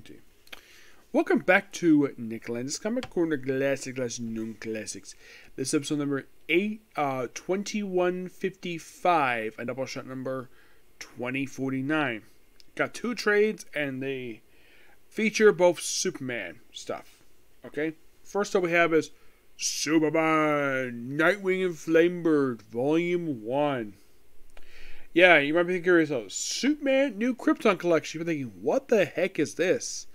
community. Welcome back to Nick Lenz Comic Corner Classic / Non-Classics. This is episode number 2155 and Doubleshot number 2049. Got two trades and they feature both Superman stuff. Okay? First up we have is Superman, Nightwing and Flamebird, Volume 1. Yeah, you might be thinking to yourself, Superman New Krypton Collection. You're thinking, what the heck is this?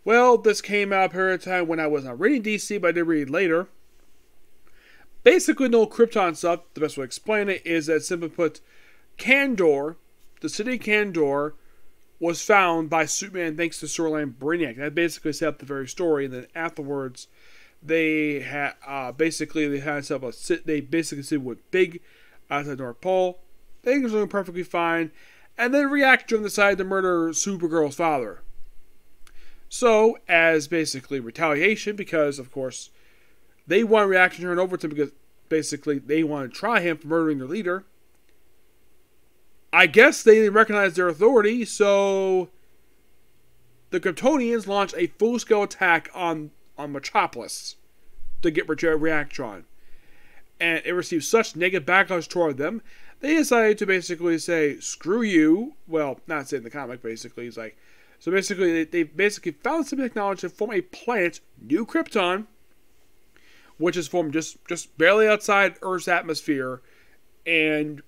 Well, this came out a period of time when I was not reading DC, but I did read later. Basically, no Krypton stuff. The best way to explain it is that, simply put, Kandor, the city of Kandor, was found by Superman thanks to storyline Brainiac. That basically set up the very story, and then afterwards, they had basically sit with Big outside the North Pole. Things were doing perfectly fine, and then Reaction decided to murder Supergirl's father. So, as basically retaliation, because of course they want Reaction to turn over to him because basically they want to try him for murdering their leader. I guess they didn't recognize their authority, so the Kryptonians launched a full-scale attack on Metropolis to get Reaction. And it received such negative backlash toward them, they decided to basically say, screw you. Well, not saying the comic, basically. It's like, so basically, they basically found some technology to form a planet, New Krypton, which is formed just barely outside Earth's atmosphere. And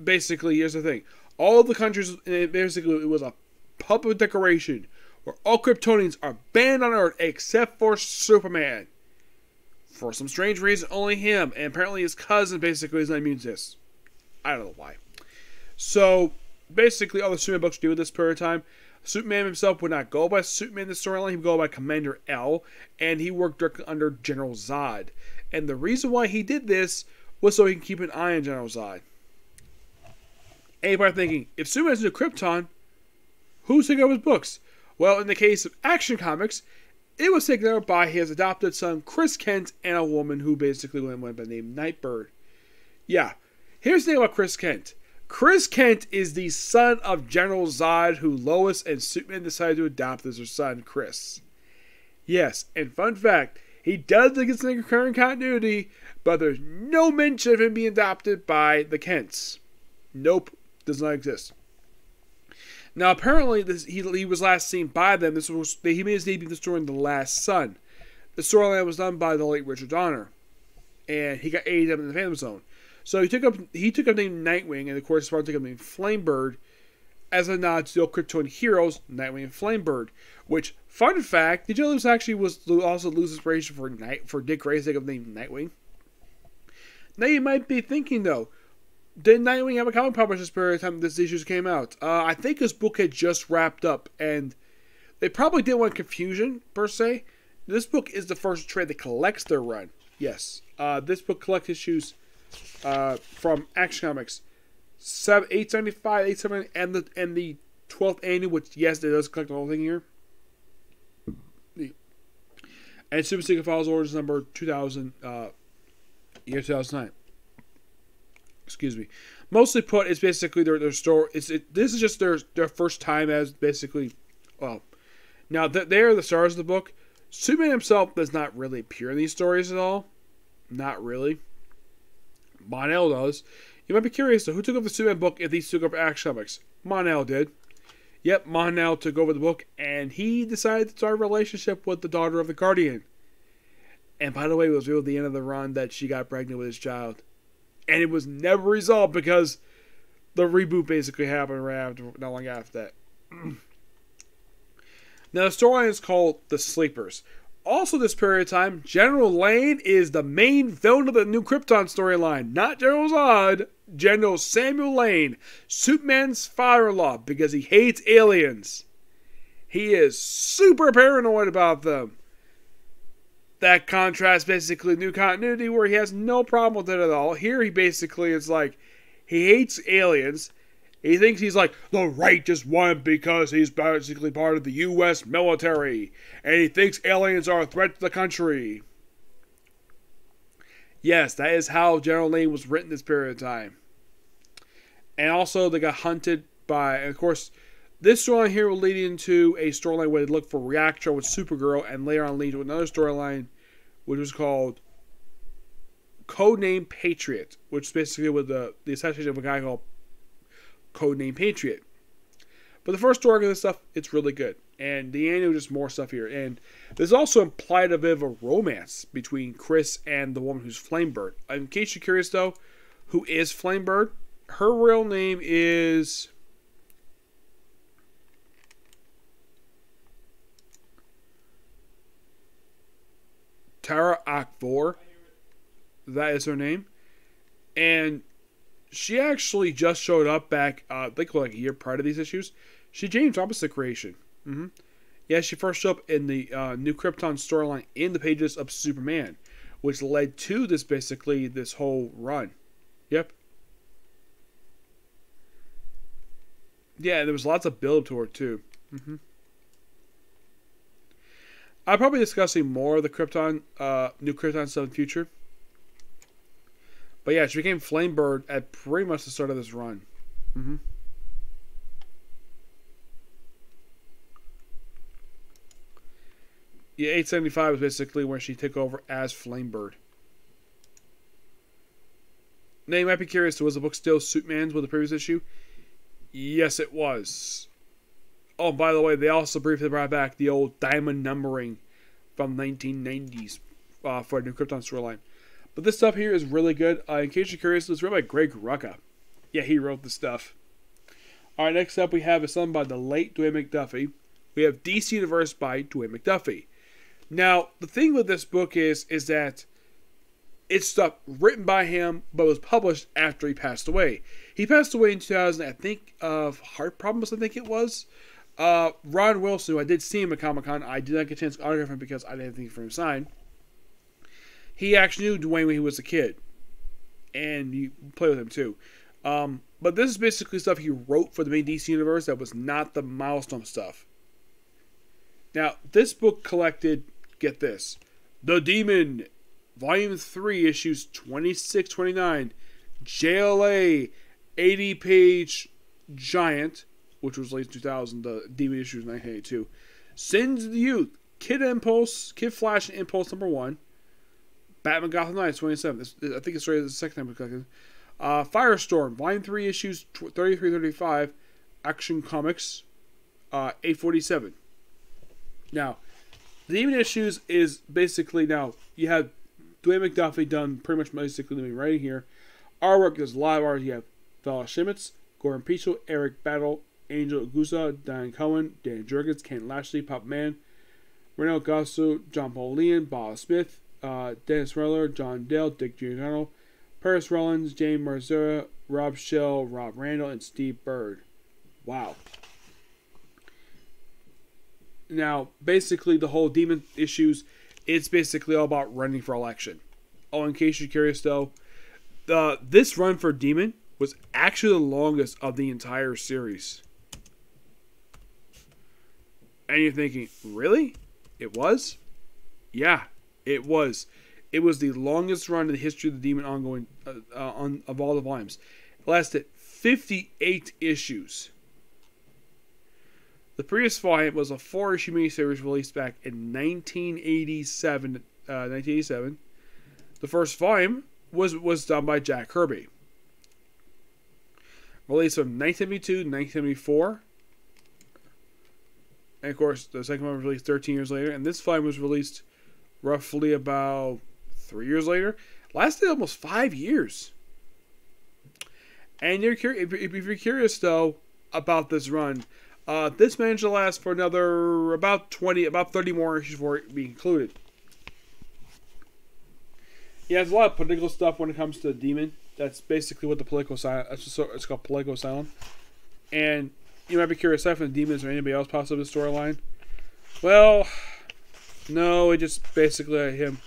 basically, here's the thing. All the countries, basically, it was a public declaration where all Kryptonians are banned on Earth except for Superman. For some strange reason, only him, and apparently his cousin basically is not immune to this. I don't know why. So, basically, all the Superman books do at this period of time, Superman himself would not go by Superman in the storyline, he would go by Commander L, and he worked directly under General Zod. And the reason why he did this was so he can keep an eye on General Zod. Anybody thinking, if Superman's into Krypton, who's taking over his books? Well, in the case of Action Comics, it was taken over by his adopted son, Chris Kent, and a woman who basically went by the name Nightbird. Yeah. Here's the thing about Chris Kent. Chris Kent is the son of General Zod, who Lois and Superman decided to adopt as their son, Chris. Yes, and fun fact, he does exist in the current continuity, but there's no mention of him being adopted by the Kents. Nope, does not exist. Now, apparently, he was last seen by them. He made his debut in the story in The Last Son. The storyline was done by the late Richard Donner, and he got aided in the Phantom Zone. So he took up the name Nightwing, and of course, took up the name Flamebird as a nod to the old Krypton heroes, Nightwing and Flamebird. Which, fun fact, did you know this actually was also lose inspiration for Dick Grayson of the name Nightwing? Now you might be thinking though, did Nightwing have a comic published this period of time this issue came out? I think his book had just wrapped up, and they probably didn't want confusion per se. This book is the first trade that collects their run. Yes, this book collects issues from Action Comics 875, 870, and the 12th annual, which yes, it does collect the whole thing here. And Super Secret Files Orders number 2000, year 2009. Excuse me. Mostly put, it's basically their story. This is just their first time as basically, well, now they are the stars of the book. Superman himself does not really appear in these stories at all. Not really. Mon-El does. You might be curious, though, who took over the Superman book if these took over Action Comics? Mon-El did. Yep, Mon-El took over the book, and he decided to start a relationship with the daughter of the Guardian. And by the way, it was revealed at the end of the run that she got pregnant with his child. And it was never resolved because the reboot basically happened not long after that. Now, the storyline is called The Sleepers. Also, this period of time, General Lane is the main villain of the New Krypton storyline. Not General Zod, General Samuel Lane, Superman's father-in-law, because he hates aliens. He is super paranoid about them. That contrasts basically new continuity where he has no problem with it at all. Here he basically is like, he hates aliens. He thinks he's like the righteous one because he's basically part of the U.S. military. And he thinks aliens are a threat to the country. Yes, that is how General Lane was written this period of time. And also they got hunted by, and of course, This storyline here will lead into a storyline where they look for Reactor with Supergirl, and later on lead to another storyline, which was called Codename Patriot, which is basically with the assassination of a guy called Codename Patriot. But the first story of this stuff, it's really good. And the annual, just more stuff here. And there's also implied a bit of a romance between Chris and the woman who's Flamebird. In case you're curious, though, who is Flamebird? Her real name is Tara Akvor. That is her name. And she actually just showed up back, I think like a year prior to these issues. She James Opposite creation. Yeah, she first showed up in the New Krypton storyline in the pages of Superman, which led to this, basically, this whole run. Yep. Yeah, there was lots of build to her, too. I'll probably be discussing more of the Krypton, New Krypton stuff in the future. But yeah, she became Flamebird at pretty much the start of this run. Yeah, 875 is basically where she took over as Flamebird. Now you might be curious, was the book still Superman's with the previous issue? Yes, it was. Oh, by the way, they also briefly brought back the old diamond numbering from 1990s for a New Krypton storyline. But this stuff here is really good. In case you're curious, it's written by Greg Rucka. Yeah, he wrote the stuff. Alright, next up we have something by the late Dwayne McDuffie. We have DC Universe by Dwayne McDuffie. Now, the thing with this book is that it's stuff written by him, but was published after he passed away. He passed away in 2000, I think, of heart problems, I think it was. Ron Wilson, who I did see him at Comic-Con, I did not get a chance to autograph him because I didn't have anything for him to sign. He actually knew Dwayne when he was a kid. And he played with him, too. But this is basically stuff he wrote for the main DC Universe that was not the Milestone stuff. Now, this book collected, get this, The Demon, Volume 3, issues 26-29, JLA, 80-page giant, which was released in 2000, the Demon issue was 1982, Sins of the Youth, Kid Flash and Impulse number 1, Batman Gotham Knights 27, I think it's the second time we collected, Firestorm, Volume 3, issues 33-35, Action Comics, 847. Now, the Demon issues is basically, now, you have Dwayne McDuffie done pretty much basically doing right here. Artwork, there's a lot of art. You have Val Shimitz, Gordon Pichel, Eric Battle, Angel Agusa, Diane Cohen, Dan Jurgens, Ken Lashley, Pop Man, Renato Gasso, John Paul Leon, Bob Smith, Dennis Reller, John Dale, Dick Giordano, Paris Rollins, James Marzera, Rob Shell, Rob Randall, and Steve Bird. Wow. Now, basically, the whole Demon issues, it's basically all about running for election. Oh, in case you're curious, though, this run for Demon was actually the longest of the entire series. And you're thinking, really? It was? Yeah, it was. It was the longest run in the history of the Demon ongoing of all the volumes. It lasted 58 issues. The previous volume was a 4-issue miniseries released back in 1987. The first volume was done by Jack Kirby. Released from 1972 to 1974. And of course, the second one was released 13 years later. And this volume was released roughly about 3 years later. Lasted almost 5 years. And if you're curious, though, about this run, this managed to last for another about 30 more issues before it being included. Yeah, there's a lot of political stuff when it comes to Demon. That's basically what the political asylum. It's called political asylum. And you might be curious, aside from the Demon, is there anybody else possible in the storyline? Well, no. It just basically him,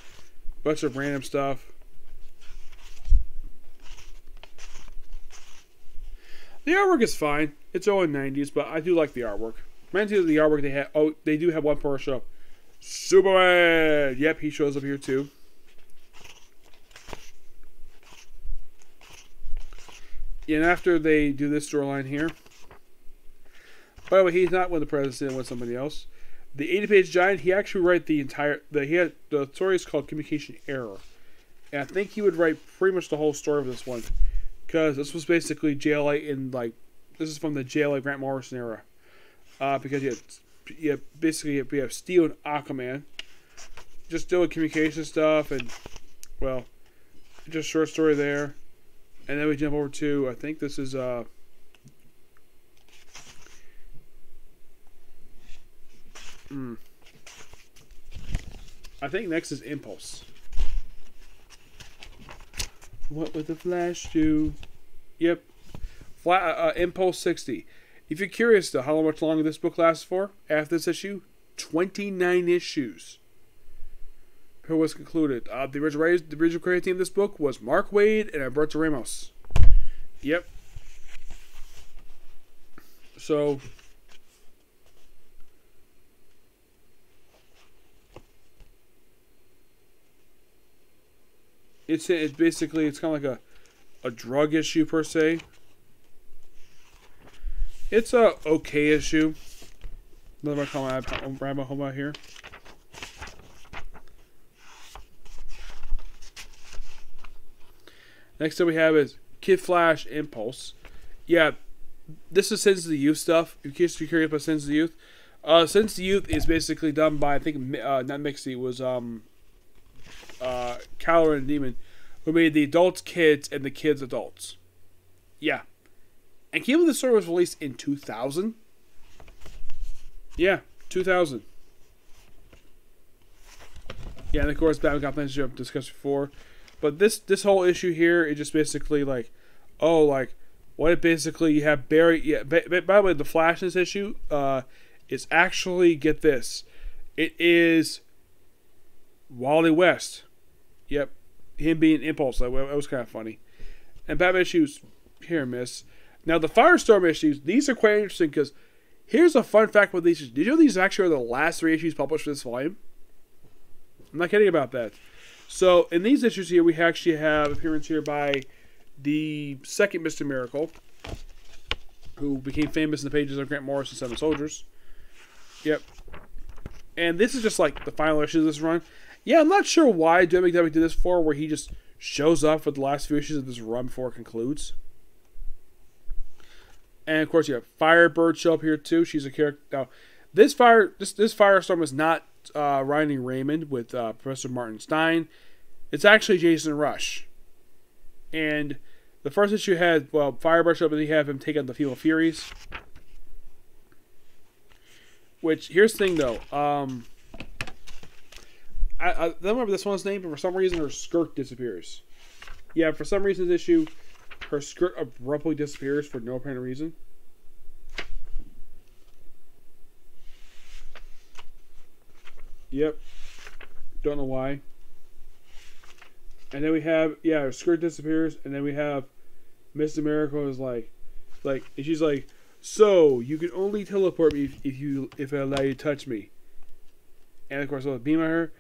bunch of random stuff. The artwork is fine. It's all in 90s, but I do like the artwork. Reminds me of the artwork they had. Oh, they do have one per show. Superman! Yep, he shows up here too. And after they do this storyline here. By the way, he's not one of the presidents with somebody else. The 80-page giant, he actually wrote the entire... The story is called Communication Error. And I think he would write pretty much the whole story of this one. Because this was basically JLA in, like... This is from the JLA Grant Morrison era. Because basically we have Steel and Aquaman. Just doing communication stuff and... Well, just short story there. And then we jump over to... I think this is... I think next is Impulse. What would the Flash do? Yep. Impulse 60. If you're curious though, how much longer this book lasts for after this issue, 29 issues. Who was concluded. The original creative team of this book was Mark Waid and Alberto Ramos. Yep. So... It's basically, it's kind of like a drug issue per se. It's a okay issue. Another comment I'm grabbing home out here. Next up we have is Kid Flash Impulse. Yeah, this is Sins of the Youth stuff. In case you're curious about Sins of the Youth. Sins of the Youth is basically done by, I think, not Mixie, it was Caller and Demon, who made the adults kids and the kids adults. Yeah. And can you believe the story was released in 2000? Yeah, 2000. Yeah, and of course, Batman got plans I've discussed before. But this whole issue here is just basically like, oh, like, what it basically, you have Barry, yeah, by the way, the Flash in this issue, is actually, get this, it is Wally West. Yep. Him being Impulse. That was kind of funny. And Batman issues, here, miss. Now, the Firestorm issues, these are quite interesting because here's a fun fact with these issues. Did you know these actually are the last 3 issues published for this volume? I'm not kidding about that. So, in these issues here, we actually have appearance here by the second Mr. Miracle, who became famous in the pages of Grant Morrison's Seven Soldiers. Yep. And this is just like the final issue of this run. Yeah, I'm not sure why Dwayne McDuffie did this for, where he just shows up for the last few issues of this run before it concludes. And of course, you have Firebird show up here too. She's a character. Now, this Firestorm is not Ryan Raymond with Professor Martin Stein. It's actually Jason Rush. And the first issue had, well, Firebird show up and you have him take on the Female Furies. Which, here's the thing though. I don't remember this one's name, but for some reason her skirt disappears. Yeah, for some reason this issue, her skirt abruptly disappears for no apparent reason. Yep. Don't know why. And then we have, yeah, her skirt disappears, and then we have Mr. Miracle is like, and she's like, so you can only teleport me if I allow you to touch me. And of course I'll beam at her.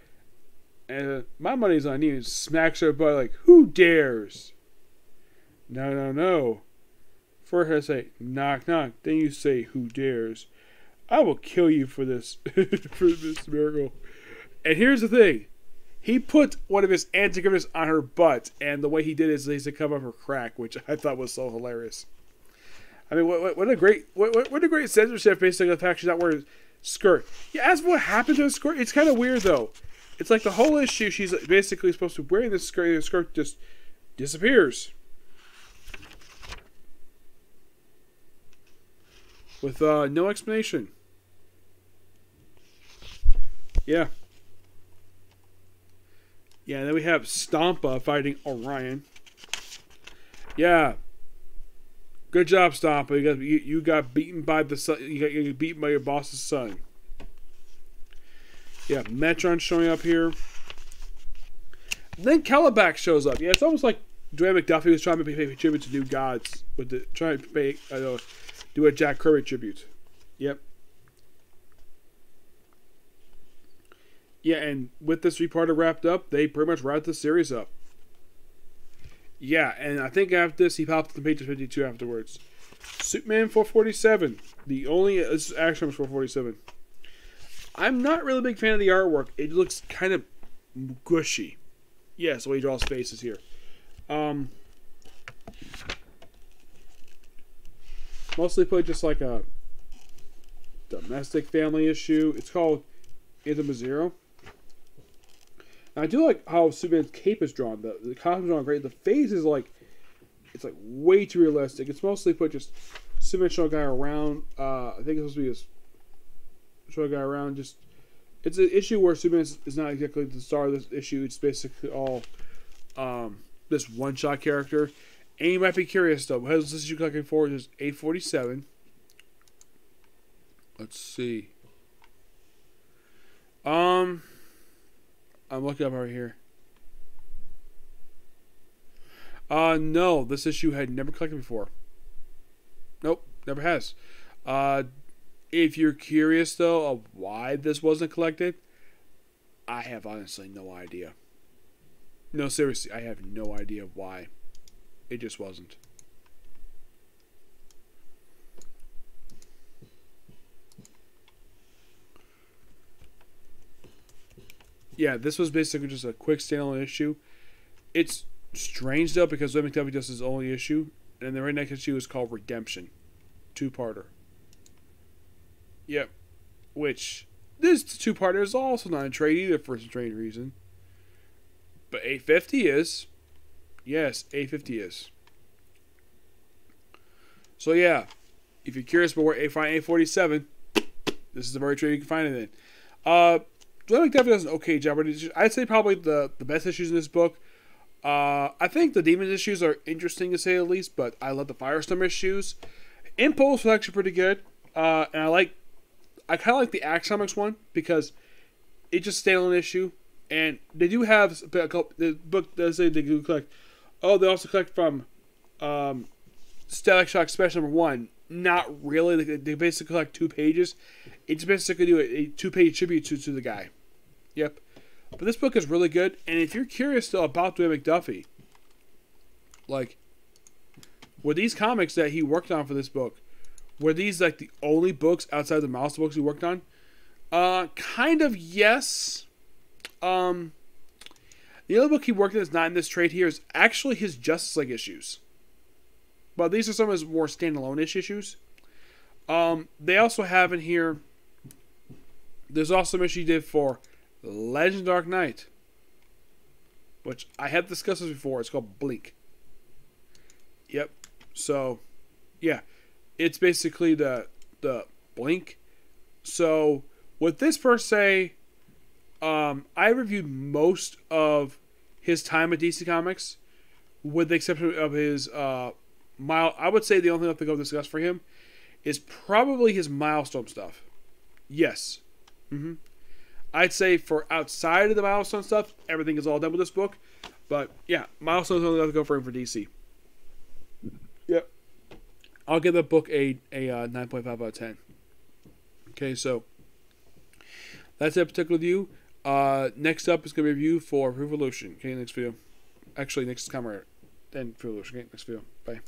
And my money's on you. And smacks her butt like, who dares? No. First I say, knock, knock. Then you say, who dares? I will kill you for this, for this miracle. And here's the thing. He put one of his antagonists on her butt, and the way he did it is he's to cover up her crack, which I thought was so hilarious. I mean, what a great censorship basically the fact she's not wearing a skirt. Yeah, as for what happened to the skirt, it's kind of weird though. It's like the whole issue, she's basically supposed to be wearing this skirt, and the skirt just disappears. With no explanation. Yeah. Yeah, and then we have Stompa fighting Orion. Yeah. Good job, Stompa. You got beaten by the son. You got beaten by your boss's son. Yeah, Metron showing up here. Then Kelleback shows up. Yeah, it's almost like Dwayne McDuffie was trying to pay tribute to New Gods with the trying to pay do a Jack Kirby tribute. Yep. Yeah, and with this 3-parter wrapped up, they pretty much wrapped the series up. Yeah, and I think after this, he popped up to page 52 afterwards. Superman 447. The only this is Action Comics 447. I'm not really a big fan of the artwork. It looks kind of gushy. Yes, the way he draws faces here. Mostly put just like a domestic family issue. It's called Anthem Zero. I do like how Superman's cape is drawn. The costume's drawn great. The face is like, it's like way too realistic. It's mostly put just Superman showing a guy around. I think it's supposed to be just showing a guy around. Just it's an issue where Superman is not exactly the star of this issue. It's basically all this one-shot character. And you might be curious though, what is this issue collecting for? It's 847. Let's see. I'm looking up right here. No, this issue had never collected before. Nope, never has. If you're curious though of why this wasn't collected, I have honestly no idea. No, seriously, I have no idea why. It just wasn't. Yeah, this was basically just a quick standalone issue. It's strange though because Dwayne McDuffie does his only issue, and the very next issue is called Redemption, 2-parter. Yep, which this 2-parter is also not a trade either for some strange reason. But 850 is. Yes, 850 is. So yeah, if you're curious about where you find 847, this is the very trade you can find it in. Dwayne McDuffie does an okay job. I'd say probably the best issues in this book. I think the Demons issues are interesting to say the least, but I love the Firestorm issues. Impulse was actually pretty good, and I kind of like the Action Comics one because it's just a standalone issue, and they do have a couple. The book does say they do collect. Oh, they also collect from Static Shock Special Number 1. Not really. They basically collect 2 pages. It's basically do a 2-page tribute to the guy. Yep. But this book is really good. And if you're curious though about Dwayne McDuffie, like, were these comics that he worked on for this book, were these like the only books outside the Mouse books he worked on? Kind of yes. The other book he worked on that's not in this trade here is actually his Justice League issues. But these are some of his more standalone-ish issues. They also have in here, there's also an issue he did for Legend of Dark Knight, which I have discussed this before. It's called Blink. Yep. So, yeah. It's basically the Blink. So, with this per se, I reviewed most of his time at DC Comics, with the exception of his I would say the only thing I think I'll discuss for him is probably his Milestone stuff. Yes. I'd say for outside of the Milestone stuff, everything is all done with this book. But yeah, Milestone's only to go for him for DC. Yep. I'll give the book a 9.5 out of 10. Okay, so that's that particular review. Next up is going to be a review for Revolution. Okay, next video. Actually, next camera. Then Revolution. Okay, next video. Bye.